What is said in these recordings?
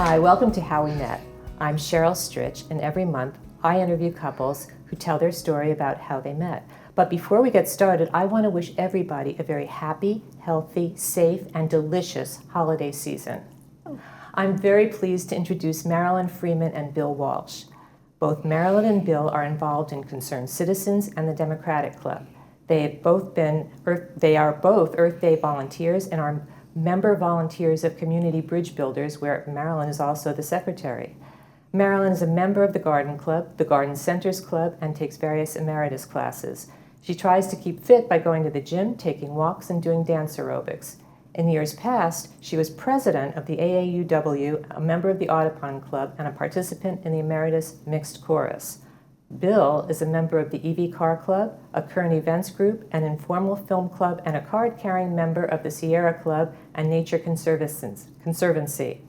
Hi, welcome to How We Met. I'm Sheryl Strich, and every month I interview couples who tell their story about how they met. But before we get started, I want to wish everybody a very happy, healthy, safe, and delicious holiday season. I'm very pleased to introduce Marilyn Freeman and Bill Walsh. Both Marilyn and Bill are involved in Concerned Citizens and the Democratic Club. They are both Earth Day volunteers and are member volunteers of Community Bridge Builders, where Marilyn is also the secretary. Marilyn is a member of the Garden Club, the Garden Centers Club, and takes various emeritus classes. She tries to keep fit by going to the gym, taking walks, and doing dance aerobics. In years past, she was president of the AAUW, a member of the Audubon Club, and a participant in the Emeritus Mixed Chorus. Bill is a member of the EV Car Club, a current events group, an informal film club, and a card-carrying member of the Sierra Club and Nature Conservancy.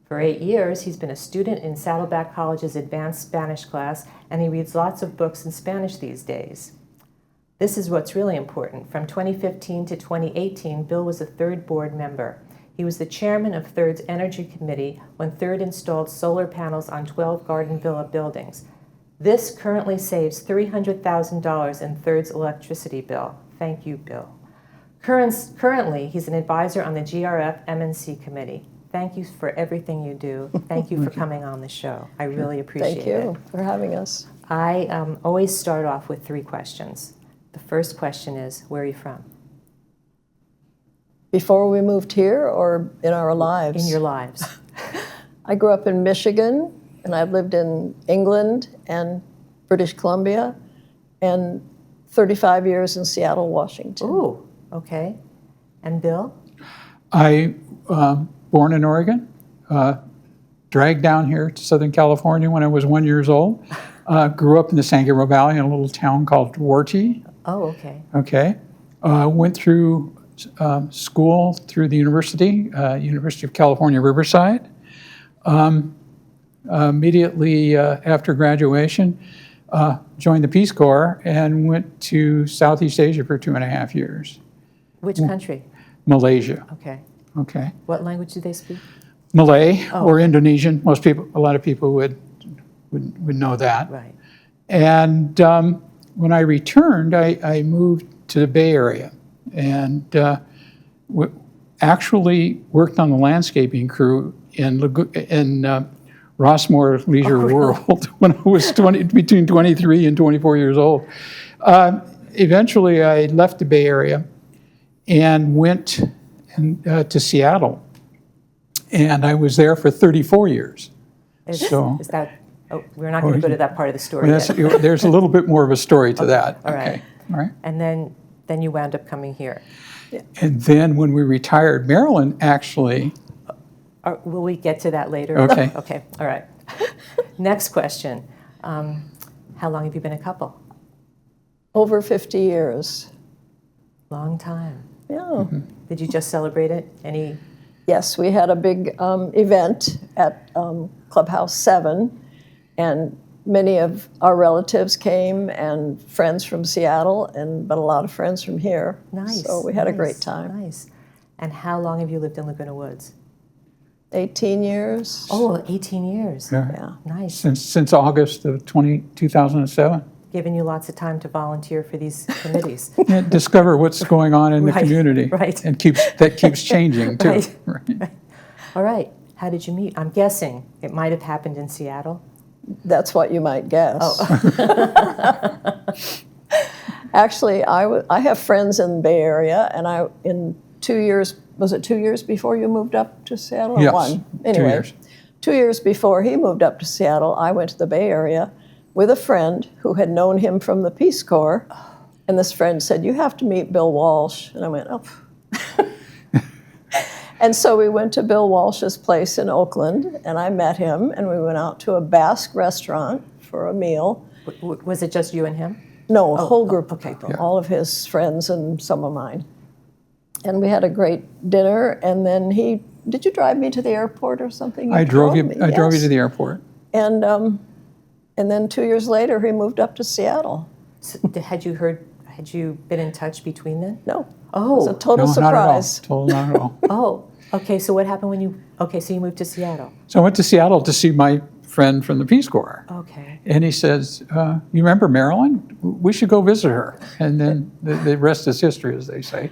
For 8 years, he's been a student in Saddleback College's advanced Spanish class, and he reads lots of books in Spanish these days. This is what's really important. From 2015 to 2018, Bill was a Third board member. He was the chairman of Third's Energy Committee when Third installed solar panels on 12 Garden Villa buildings. This currently saves $300,000 in Third's electricity bill. Thank you, Bill. Currently, he's an advisor on the GRF MNC Committee. Thank you for everything you do. Thank you for coming on the show. I really appreciate it. Thank you for having us. I always start off with 3 questions. The first question is, where are you from? Before we moved here or in our lives? In your lives. I grew up in Michigan, and I've lived in England and British Columbia, and 35 years in Seattle, Washington. Ooh, okay. And Bill? I born in Oregon, dragged down here to Southern California when I was 1 year old. Grew up in the San Gabriel Valley in a little town called Duarte. Oh, okay. Okay. Went through school through the University of California, Riverside. Immediately after graduation, joined the Peace Corps and went to Southeast Asia for 2.5 years. Which country? Malaysia. Okay. Okay. What language do they speak? Malay or okay. Indonesian. A lot of people would know that. Right. And when I returned, I moved to the Bay Area and actually worked on the landscaping crew in Rossmore Leisure World when I was between 23 and 24 years old. Eventually, I left the Bay Area and went to Seattle, and I was there for 34 years. Is that? Oh, we're not going to go to that part of the story yet. There's a little bit more of a story to that. All right. Okay. All right. And then you wound up coming here. Yeah. And then when we retired, Marilyn actually. Will we get to that later? Okay. Okay. All right. Next question. How long have you been a couple? Over 50 years. Long time. Yeah. Mm-hmm. Did you just celebrate it? Any? Yes, we had a big event at Clubhouse 7, and many of our relatives came and friends from Seattle, but a lot of friends from here. Nice. So we had a great time. Nice. And how long have you lived in Laguna Woods? 18 years. Oh, 18 years. Yeah. Nice. Since August of 2007. Giving you lots of time to volunteer for these committees. Yeah, discover what's going on in the Right, community. right. And that keeps changing too. Right. Right. All right. How did you meet? I'm guessing it might have happened in Seattle. That's what you might guess. Oh. Actually, I have friends in the Bay Area, and in 2 years, was it 2 years before you moved up to Seattle? Or Yes, one? 2 Anyway, years. 2 years before he moved up to Seattle, I went to the Bay Area with a friend who had known him from the Peace Corps, and this friend said, "You have to meet Bill Walsh." And I went, "Oh." And so we went to Bill Walsh's place in Oakland, and I met him, and we went out to a Basque restaurant for a meal. Was it just you and him? No, a whole group of okay. people, all of his friends and some of mine. And we had a great dinner, and then did you drive me to the airport or something? I drove you me, to yes. the airport. And then 2 years later, he moved up to Seattle. So, had you heard Had you been in touch between then? No. It was a Oh, total No, surprise. not at all. oh. Okay, so what happened when you? Okay, so you moved to Seattle. So I went to Seattle to see my friend from the Peace Corps. Okay. And he says, you remember Marilyn? We should go visit her. And then the rest is history, as they say.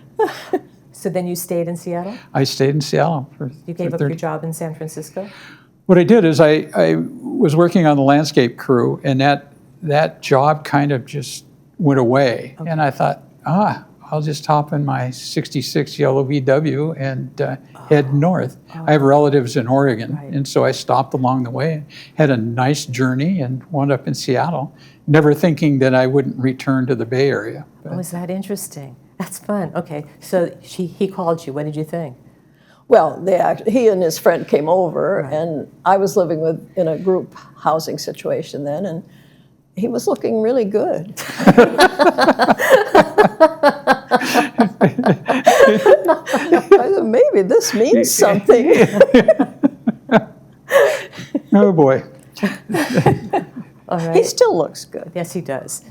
So then you stayed in Seattle? I stayed in Seattle You gave up your job in San Francisco? What I did is I was working on the landscape crew, and that job kind of just went away. Okay. And I thought, I'll just hop in my 66 yellow VW and head north. I have relatives in Oregon, Right. and so I stopped along the way, had a nice journey, and wound up in Seattle, never thinking that I wouldn't return to the Bay Area. But Oh, is that interesting? That's fun. Okay, so he called you. What did you think? Well, he and his friend came over, Right. and I was living in a group housing situation then, and he was looking really good. I said, maybe this means something. oh boy. All right. He still looks good. Yes, he does.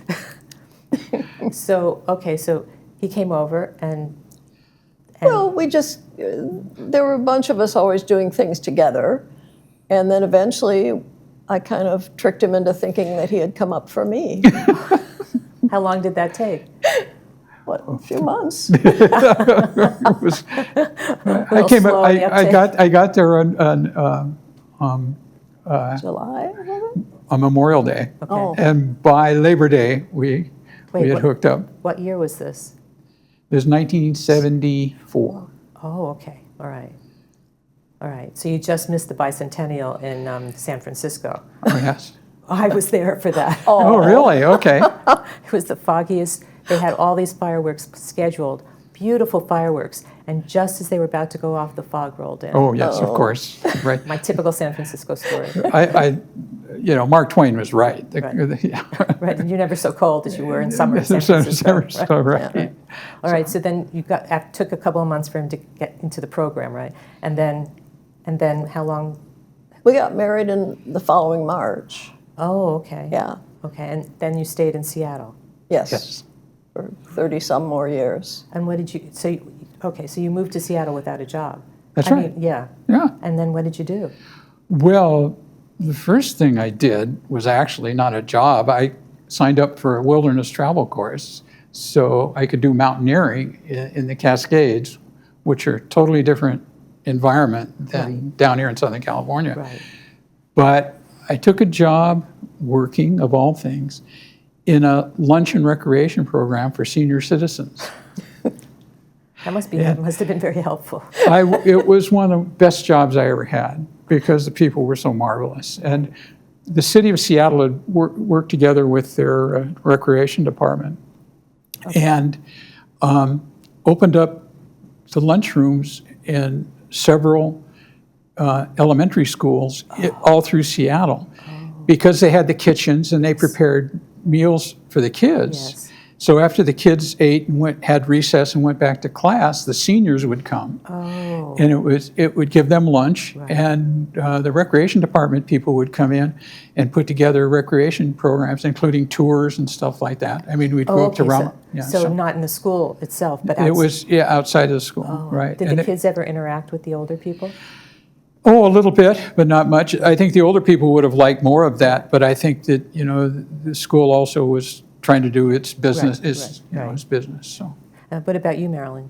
So, okay, so he came over and Well, there were a bunch of us always doing things together, and then eventually I kind of tricked him into thinking that he had come up for me. how long did that take? What, a few months? It was, I came. slow on the I got there on July? Memorial Day, Okay. Oh. and by Labor Day we had what- hooked up. What year was this? It was 1974. Oh, okay. All right. All right. So you just missed the bicentennial in San Francisco. Oh, yes. I was there for that. Oh, really? Okay. It was the foggiest. They had all these fireworks scheduled, beautiful fireworks, and just as they were about to go off, the fog rolled in. Oh, yes, of course. Right. My typical San Francisco story. Mark Twain was right. Yeah. Right, and you're never so cold as you were in summer in San Francisco. Right. All right, so then you took a couple of months for him to get into the program, right? And then how long? We got married in the following March. Oh, okay. Yeah. Okay, and then you stayed in Seattle. Yes. Yes. For 30-some more years. And what did you? So you moved to Seattle without a job. That's I right. mean, yeah. Yeah. And then what did you do? Well, the first thing I did was actually not a job. I signed up for a wilderness travel course so I could do mountaineering in the Cascades, which are a totally different environment than down here in Southern California. Right. But I took a job working, of all things, in a lunch and recreation program for senior citizens. That must have been very helpful. It was one of the best jobs I ever had because the people were so marvelous. And the city of Seattle had worked together with their recreation department and opened up the lunchrooms in several elementary schools all through Seattle because they had the kitchens and they prepared meals for the kids. Yes. So after the kids ate and had recess and went back to class, the seniors would come. Oh. And it would give them lunch, Right. and the recreation department people would come in and put together recreation programs, including tours and stuff like that. I mean, we'd go up to Rama. So not in the school itself, but it was outside of the school, right? Did And the kids ever interact with the older people? Oh, a little bit, but not much. I think the older people would have liked more of that, but I think that the school also was trying to do its business, Right. its business. So. What about you, Marilyn?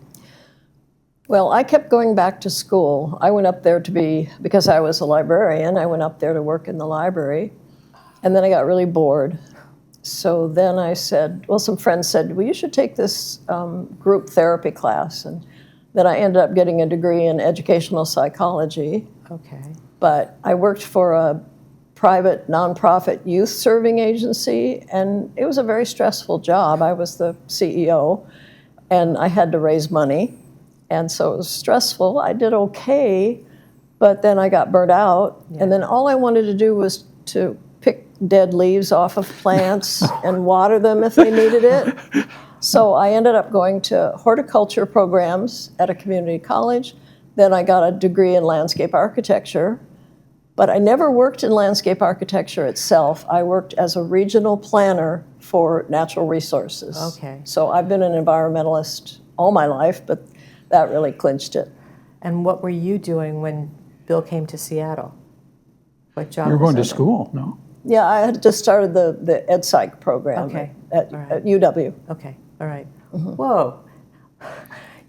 Well, I kept going back to school. I went up there because I was a librarian, I went up there to work in the library, and then I got really bored. So then I said, some friends said, well, you should take this group therapy class. And then I ended up getting a degree in educational psychology. Okay. But I worked for a private nonprofit youth serving agency, and it was a very stressful job. I was the CEO, and I had to raise money, and so it was stressful. I did okay, but then I got burnt out, and then all I wanted to do was to pick dead leaves off of plants and water them if they needed it. So I ended up going to horticulture programs at a community college. Then I got a degree in landscape architecture. But I never worked in landscape architecture itself. I worked as a regional planner for natural resources. Okay. So I've been an environmentalist all my life, but that really clinched it. And what were you doing when Bill came to Seattle? What job You were was going to that in? school, no? Yeah, I had just started the Ed Psych program Okay. at, All right. at UW. Okay, all right. Whoa,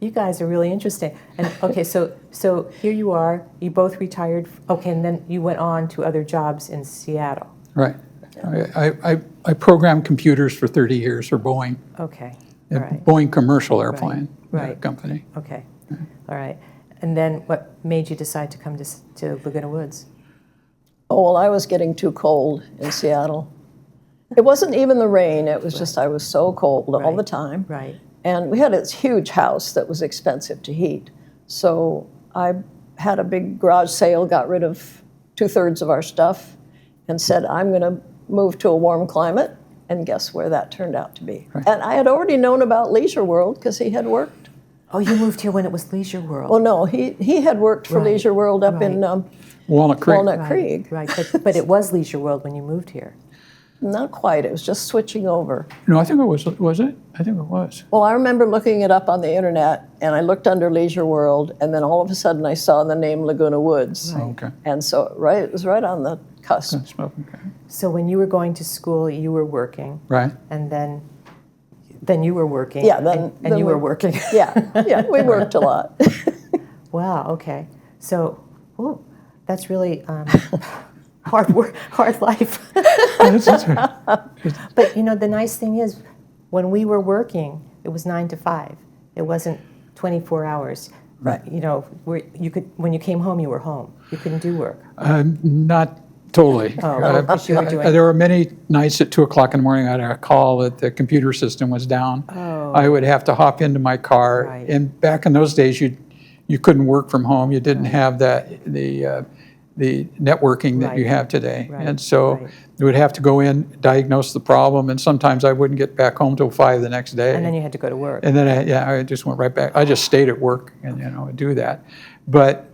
you guys are really interesting. And okay, so here you are. You both retired. Okay, and then you went on to other jobs in Seattle. Right. I programmed computers for 30 years for Boeing, Okay, a all right. Boeing commercial airplane right. company. Okay, all right. And then what made you decide to come to Laguna Woods? Oh, well, I was getting too cold in Seattle. It wasn't even the rain. It was just I was so cold all the time. Right. And we had this huge house that was expensive to heat. So I had a big garage sale, got rid of 2/3 of our stuff, and said, I'm going to move to a warm climate. And guess where that turned out to be? Right. And I had already known about Leisure World because he had worked. Oh, you moved here when it was Leisure World. Well, no, he had worked for Right. Leisure World up in Walnut Creek. Walnut Creek. Right, but it was Leisure World when you moved here. Not quite. It was just switching over. No, I think it was it? I think it was. Well, I remember looking it up on the internet, and I looked under Leisure World, and then all of a sudden I saw the name Laguna Woods. Oh, okay. And so it was right on the cusp. Okay. So when you were going to school, you were working, Right. and then you were working. Yeah, and then you we- were working. Yeah, we worked a lot. Wow. Okay. So, that's really hard work, hard life. That's right. But the nice thing is, when we were working, it was 9 to 5. It wasn't 24 hours. Right. When you came home, you were home. You couldn't do work. Not totally. Oh, because you were doing- There were many nights at 2 o'clock in the morning I had a call that the computer system was down. Oh. I would have to hop into my car. Right. And back in those days, you couldn't work from home. You didn't have the networking that you Right. have today. Right. And so Right. you would have to go in, diagnose the problem, and sometimes I wouldn't get back home till 5 the next day. And then you had to go to work. And then I just went right back. I just stayed at work and do that. But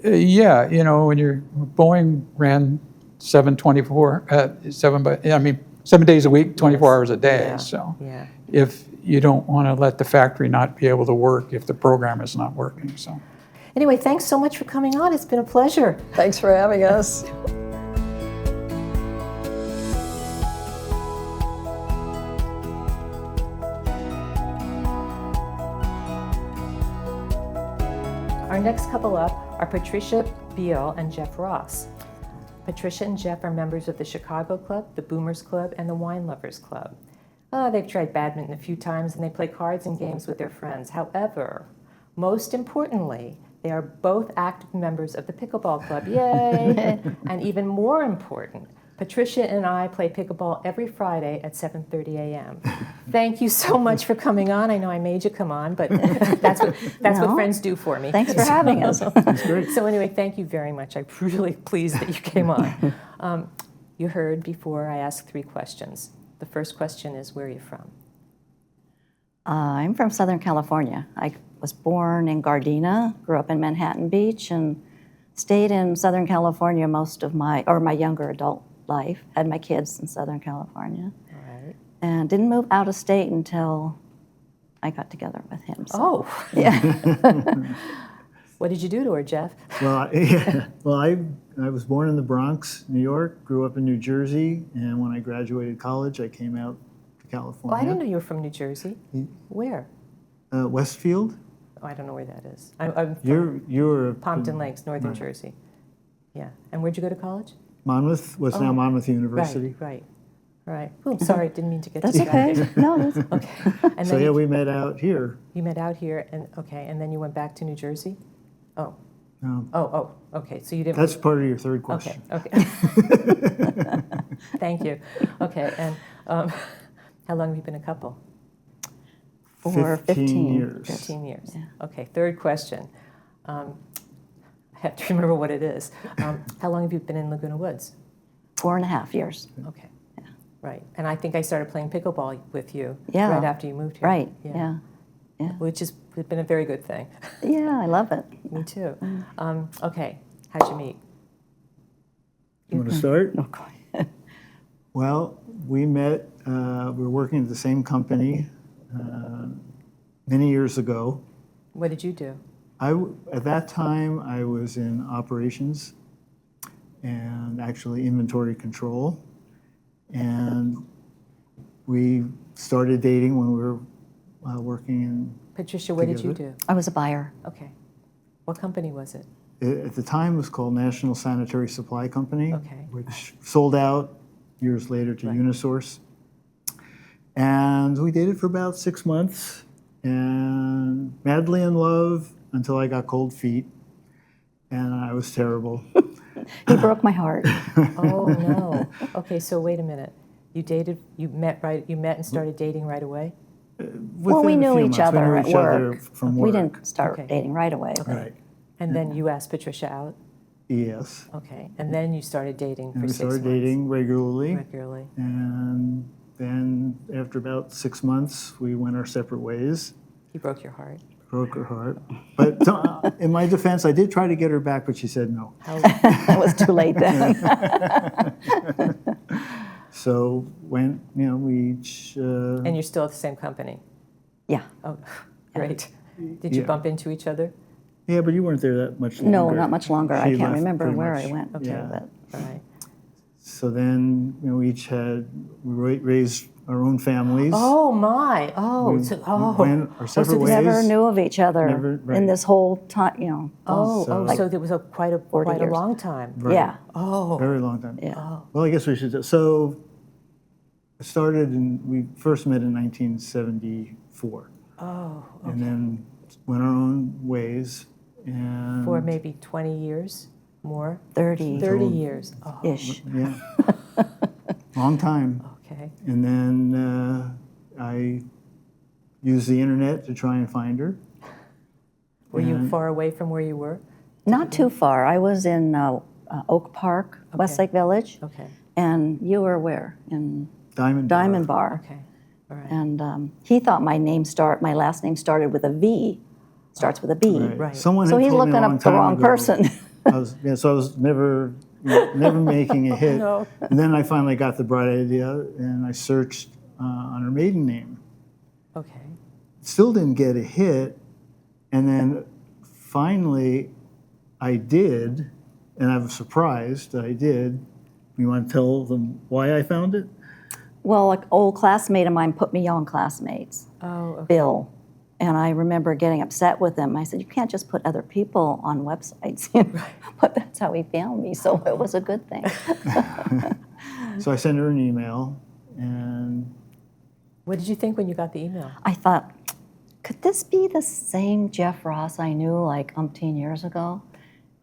when Boeing ran 7 days a week, 24 hours a day. Yeah. So Yeah. if you don't want to let the factory not be able to work if the program is not working. So Anyway, thanks so much for coming on. It's been a pleasure. Thanks for having us. Our next couple up are Patricia Beal and Jeff Ross. Patricia and Jeff are members of the Chicago Club, the Boomers Club, and the Wine Lovers Club. They've tried badminton a few times and they play cards and games with their friends. However, most importantly, they are both active members of the Pickleball Club. Yay! And even more important, Patricia and I play pickleball every Friday at 7:30 a.m. Thank you so much for coming on. I know I made you come on, but that's what friends do for me. Thanks for having us. that's great. So anyway, thank you very much. I'm really pleased that you came on. You heard before I asked 3 questions. The first question is, where are you from? I'm from Southern California. I was born in Gardena, grew up in Manhattan Beach, and stayed in Southern California most of my younger adult life. Had my kids in Southern California. All right. And didn't move out of state until I got together with him. So, Oh, yeah. what did you do to her, Jeff? Well, I was born in the Bronx, New York, grew up in New Jersey, and when I graduated college, I came out to California. Well, I didn't know you were from New Jersey. Where? Westfield. Oh, I don't know where that is. I'm from You're Pompton Lakes, Northern Jersey. Yeah. And where'd you go to college? Monmouth, what's now Monmouth University. Right. Oh, sorry, didn't mean to get That's distracted. okay. No, that's Okay. And So then we met out here. you met out here, and then you went back to New Jersey. Oh. Um, Oh. Okay. So you didn't. That's part of your third Okay. question. Thank you. Okay. And how long have you been a couple? for 15 years. 15 years. Yeah. Okay. Third question. I have to remember what it is. How long have you been in Laguna Woods? 4.5 years. Okay. Right. And I think I started playing pickleball with you Yeah. right after you moved here. Right, yeah. Which has been a very good thing. Yeah, I love it. Me too. Okay. How'd you meet? You want to start? Okay. Well, we met, we were working at the same company many years ago. What did you do? At that time, I was in operations and actually inventory control. And we started dating when we were working in. Patricia, what did you do? I was a buyer. Okay. What company was it? At the time, it was called National Sanitary Supply Company, Okay. which sold out years later to Unisource. And we dated for about 6 months, and madly in love until I got cold feet, and I was terrible. He broke my heart. Oh, no. Okay, so wait a minute. You met and started dating right away? Well, we Within a knew few each months. We other knew at each other work. from We work. didn't start Okay. dating right away. Right. And then you asked Patricia out? Yes. Okay. And then you started dating for And we 6 started months? dating regularly. Regularly. And then after about 6 months, we went our separate ways. He broke your heart. Broke her heart. But in my defense, I did try to get her back, but she said no. It was too late then. So when, we each. And you're still at the same company? Yeah. Oh, great. Did you Yeah. bump into each other? Yeah, but you weren't there that much longer. No, not much longer. I She can't left remember pretty where much. I went. Okay. Yeah. But All right. So then, we each we raised our own families. Oh, my. Oh, We oh. went our separate ways. never knew of each other Never- right. in this whole time, So- So there was quite a 40 years. long time. Right. Yeah. Oh. Very long time. Yeah. Well, I guess we should. So we first met in 1974. Oh, And then went our own ways. And for maybe 20 years more? 30. 30 years. Oh, ish. yeah, long time. okay. And then I used the internet to try and find her. Were you And- far away from where you were? Not too far. I was in Oak Park, Westlake Village, Okay. and you were where? In Diamond Bar. Okay. All right. And he thought my last name started with a V, starts with a B. Right. Someone So had he's told me a looking long up the time wrong ago. person. So I was never making a hit. No. And then I finally got the bright idea, and I searched on her maiden name. Okay. Still didn't get a hit, and then finally I did, and I was surprised that I did. You want to tell them why I found it? Well, an old classmate of mine put me on Classmates, Oh, okay. Bill. And I remember getting upset with him. I said, you can't just put other people on websites. But that's how he found me, so it was a good thing. So I sent her an email, and What did you think when you got the email? I thought, could this be the same Jeff Ross I knew like umpteen years ago?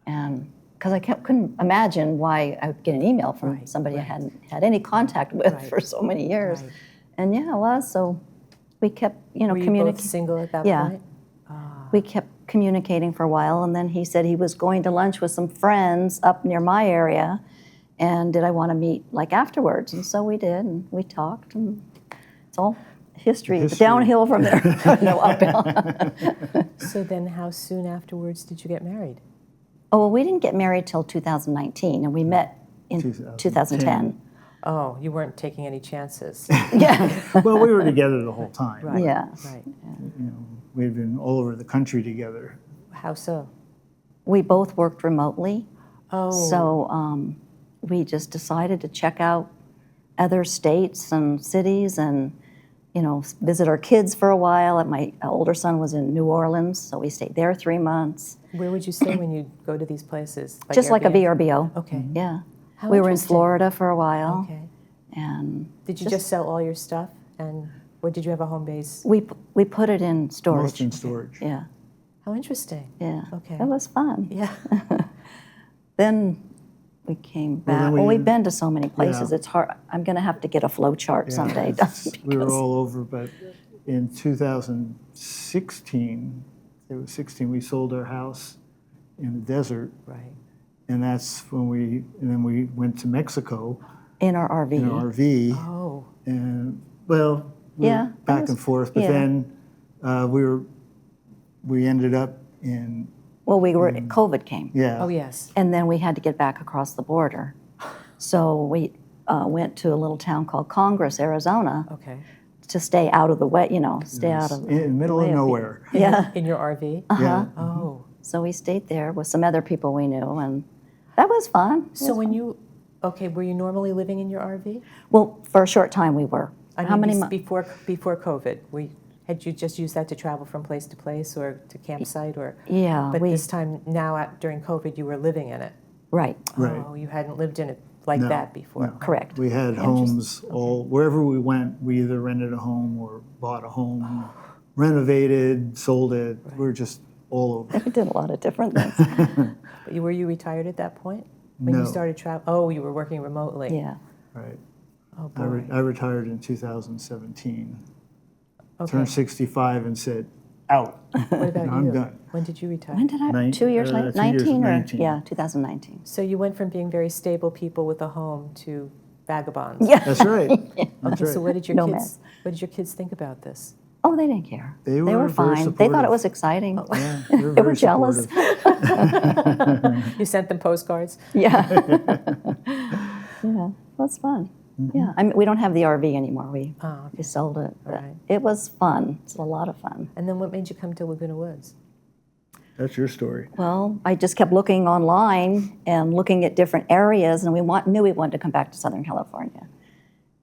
And because I couldn't imagine why I would get an email from Right, somebody I right. hadn't had any contact with Right. for so many years. Right. And yeah, it was. So we kept, Were you both communicating. single at that Yeah. point? We kept communicating for a while, and then he said he was going to lunch with some friends up near my area, and did I want to meet like afterwards? And so we did, and we talked, and it's all history. History. Downhill from there. No, uphill. So then how soon afterwards did you get married? Oh, well, we didn't get married till 2019, and we met in 2010. 2010. Oh, you weren't taking any chances. Yeah, well, we were together the whole time. Right. yeah. Right. We had been all over the country together. How so? We both worked remotely, Oh. so we just decided to check out other states and cities, and visit our kids for a while. My older son was in New Orleans, so we stayed there 3 months. Where would you stay when you go to these places? Just like a Airbnb? VRBO. Okay. Yeah. How We were in interesting. Florida for a while, Okay. and Did you just sell all your stuff, or did you have a home base? we put it in storage. Most in storage. Yeah, How interesting. yeah. Okay. It was fun. Yeah. Then we came Well, back. then Well, we- we've been to so many places. Yeah. It's hard. I'm going to have to get a flow chart someday. We were because- all over, but in 2016, we sold our house in the desert, Right. and that's when then we went to Mexico in our RV. in an RV, Oh. and well, we were Yeah, that back was- and forth, but yeah. then we ended up in, Well, COVID came. yeah. Oh, yes. And then we had to get back across the border. So went to a little town called Congress, Arizona, Okay. to stay out of the way, stay out of In the middle of nowhere. Yeah. In your RV? Yeah. Oh. So we stayed there with some other people we knew, and that was fun. So when you, okay, were you normally living in your RV? Well, for a short time we were. I How mean, many months? before COVID? Had you just used that to travel from place to place or to campsite or? Yeah, But this time now during COVID you were living in it. Right. Right. Oh, you hadn't lived in it like No, that before. no. Correct. We had homes all, wherever we went, we either rented a home or bought a home, renovated, sold it. We were just all over. We did a lot of different things. But were you retired at that point? When you No. started travel? Oh, you were working remotely. Yeah. Right. Oh, I, boy. I retired in 2017. Okay. Turned 65 and said, out. What about I'm you? done. When did you retire? When did I? Nin- 2 years later? 2 years, 19 or 19. yeah, 2019. So you went from being very stable people with a home to vagabonds. Yeah. That's right. That's Okay, so right. what did your Nomads. kids think about this? Oh, they didn't care. They were were very fine. They thought it supportive. was exciting. Yeah, They very were jealous. supportive. You sent them postcards? Yeah. Yeah, that's fun. Yeah, I mean, we don't have the RV anymore. We Oh, we sold it. But Right. it was fun. It's a lot of fun. And then what made you come to Laguna Woods? That's your story. Well, I just kept looking online and looking at different areas, and knew we wanted to come back to Southern California.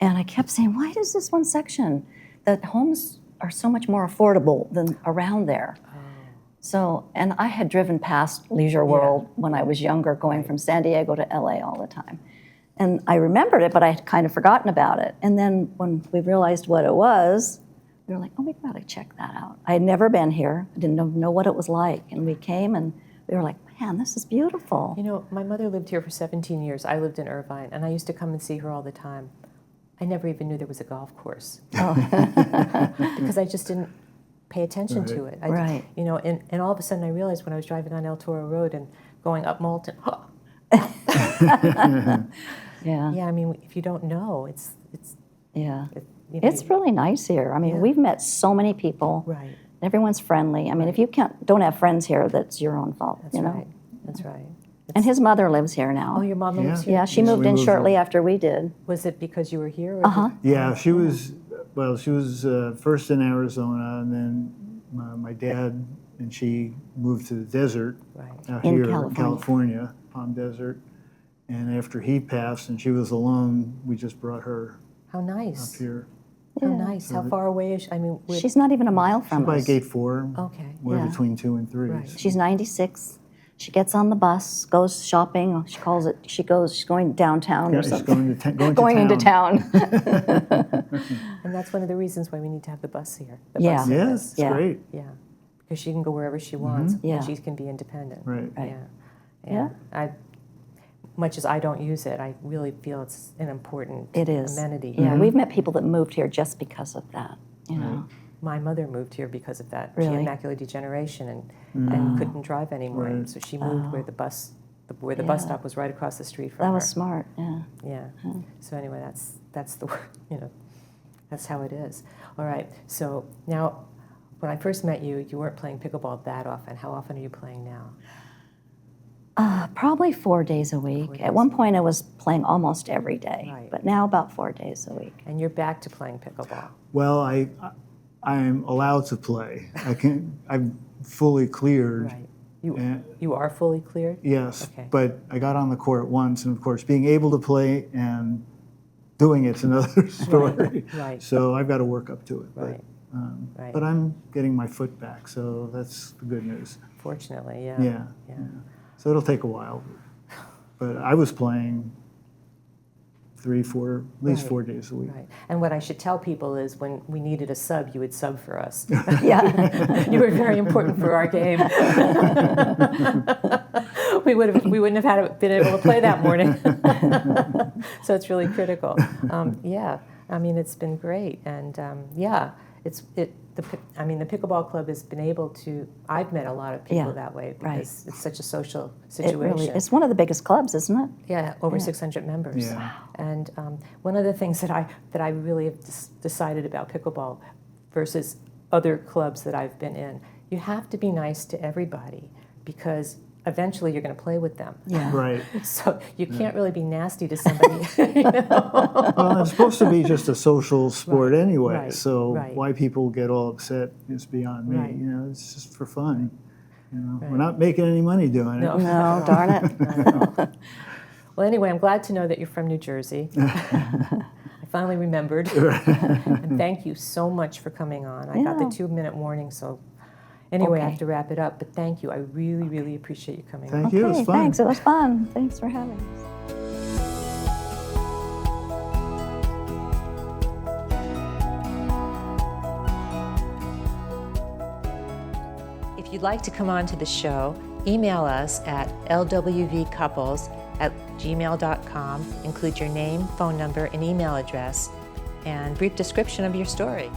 And I kept saying, why does this one section that homes are so much more affordable than around there? So, and I had driven past Leisure World when I was younger, going from San Diego to LA all the time. And I remembered it, but I had kind of forgotten about it. And then when we realized what it was, we were like, oh, we gotta check that out. I had never been here. I didn't know what it was like. And we came and we were like, man, this is beautiful. You know, my mother lived here for 17 years. I lived in Irvine, and I used to come and see her all the time. I never even knew there was a golf course. Because I just didn't pay attention to it. Right. You know, and all of a sudden I realized when I was driving on El Toro Road and going up Malton, Yeah, yeah, I mean, if you don't know, it's yeah. you know, It's really nice here. I mean, we've met so many people. right. Everyone's friendly. I mean, if you don't have friends here, that's your own fault, That's you know? right. That's right. And his mother lives here now. Oh, your mom lives here? Yeah, she Yes, moved we in moved shortly in. after we did. Was it because you were here? Or Uh-huh. Yeah, she was first in Arizona, and then my dad and she moved to the desert Right. out In here California. in California, Palm Desert. And after he passed and she was alone, we just brought her How nice. up here. How nice. How far away is she? I mean, She's not even a mile from By us. gate 4. okay. We're Yeah. between 2 and 3. Right. She's 96. She gets on the bus, goes shopping. She calls it, she's going downtown Yeah, or she's something. going to Into town. And that's one of the reasons why we need to have the bus here. The Yeah. bus Yeah, service. it's Yeah. great. Yeah. Because she can go wherever she wants Yeah. and she can be independent. Right. Right. Yeah. Yeah. Much as I don't use it, I really feel it's an important It is. amenity. Yeah, we've met people that moved here just because of that, you know? My mother moved here because of that. She had Really? macular degeneration and couldn't drive anymore. Right. So she moved where the bus stop was right across the street from That her. was smart, yeah. Yeah. So anyway, that's the that's how it is. All right. So now, when I first met you, you weren't playing pickleball that often. How often are you playing now? Probably 4 days a week. At one point, I was playing almost every day, Right. but now about 4 days a week. And you're back to playing pickleball. Well, I'm allowed to play. I'm fully cleared. Right. You And- you are fully cleared? Yes, Okay. but I got on the court once, and of course, being able to play and doing it's another story. Right. So I've got to work up to it. Right. Right. But I'm getting my foot back, so that's the good news. Fortunately, yeah. Yeah. Yeah. So it'll take a while. But I was playing 3, 4, at least Right. 4 days a week. Right. And what I should tell people is when we needed a sub, you would sub for us. Yeah, You were very important for our game. we wouldn't have been able to play that morning. So it's really critical. Yeah, I mean it's been great, and yeah, the pickleball club has been able to. I've met a lot of people Yeah, that way right. because it's such a social it situation. really, it's one of the biggest clubs, isn't it? Yeah, over 600 members. Yeah. And one of the things that I really have decided about pickleball versus other clubs that I've been in, you have to be nice to everybody because eventually you're going to play with them. Yeah. Right. So you can't really be nasty to somebody. Well, it's supposed to be just a social sport Right, anyway, right, so right. why people get all upset is beyond me. Right. You know, it's just for fun. You know, Right. we're not making any money doing it. No. No, darn it. Not at all. Well, anyway, I'm glad to know that you're from New Jersey. I finally remembered. And thank you so much for coming on. I got the Yeah. 2-minute warning, so anyway, I Okay. have to wrap it up. But thank you. I really, really appreciate you coming on. Thank you. It was Okay, fun. thanks. It was fun. Thanks for having us. If you'd like to come on to the show, email us at lwvcouples@gmail.com. Include your name, phone number, and email address, and brief description of your story.